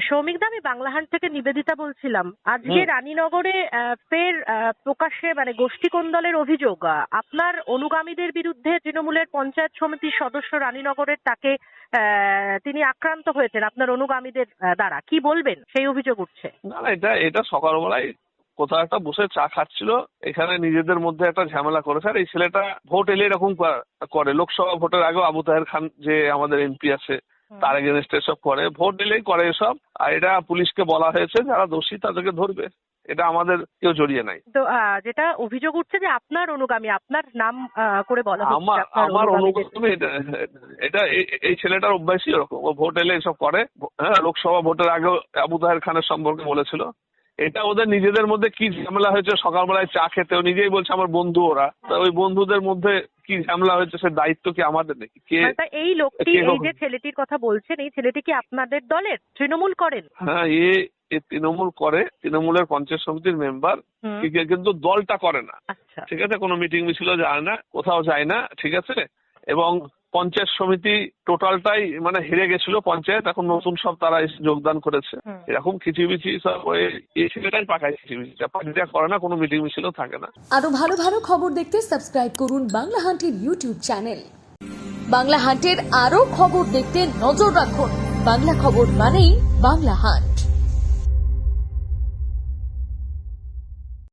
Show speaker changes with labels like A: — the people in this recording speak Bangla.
A: সৌমিকদা, আমি বাংলাহাট থেকে নিবেদিতা বলছিলাম। আজকে রানীনগরে ফের প্রকাশ্যে গোষ্ঠী কোন্দলের অভিযোগ আপনার অনুগামীদের বিরুদ্ধে। তৃণমূলের পঞ্চায়েত সমিতির সদস্য রানীনগরের, তাকে তিনি আক্রান্ত হয়েছেন আপনার অনুগামীদের দ্বারা। কি বলবেন? সেই অভিযোগ উঠছে।
B: না না, এটা সকালবেলায় কোথাও একটা বসে চা খাচ্ছিল, এখানে নিজেদের মধ্যে একটা ঝামেলা করেছে। আর এই ছেলেটা ভোট এলে এরকম করে, লোকসভা ভোটের আগে আবু তাহের খান যে আমাদের এমপি আছে তার এগেনস্টে এসব করে, ভোট এলেই করে এসব। আর এটা পুলিশকে বলা হয়েছে যারা দোষী তাদেরকে ধরবে, এটা আমাদের কেউ জড়িয়ে নাই।
A: তো যেটা অভিযোগ উঠছে যে আপনার অনুগামী, আপনার নাম করে বলা হচ্ছে
B: আমার অনুগামী, এটা এই ছেলেটার অভ্যাসই এরকম, ও ভোট এলে এসব করে। হ্যাঁ, লোকসভা ভোটের আগে আবু তাহের খানের সম্পর্কে বলেছিল। এটা ওদের নিজেদের মধ্যে কি ঝামেলা হয়েছে, সকালবেলায় চা খেতে ও নিজেই বলছে আমার বন্ধু ওরা, তা ওই বন্ধুদের মধ্যে কি ঝামেলা হয়েছে সে দায়িত্ব কি আমাদের নাকি?
A: এই লোকটি, এই যে ছেলেটির কথা বলছেন, এই ছেলেটি কি আপনাদের দলের, তৃণমূল করেন?
B: হ্যাঁ, এ তৃণমূল করে, তৃণমূলের পঞ্চায়েত সমিতির মেম্বার, কিন্তু দলটা করে না। ঠিক আছে, কোনো মিটিং মিছিল যায় না, কোথাও যায় না। ঠিক আছে, এবং পঞ্চায়েত সমিতি টোটালটাই হেরে গেছিল পঞ্চায়েত, এখন নতুন সব তারা এসে যোগদান করেছে। এরকম খিচিবিচি সব এই ছেলেটাই পাকায় খিচিবিচিটা, পার্টিটা করে না, কোনো মিটিং মিছিলও থাকে না।
C: আরো ভালো ভালো খবর দেখতে সাবস্ক্রাইব করুন বাংলাহান্টের ইউটিউব চ্যানেল। বাংলাহান্টের আরো খবর দেখতে নজর রাখুন। বাংলা খবর মানেই বাংলাহান্ট।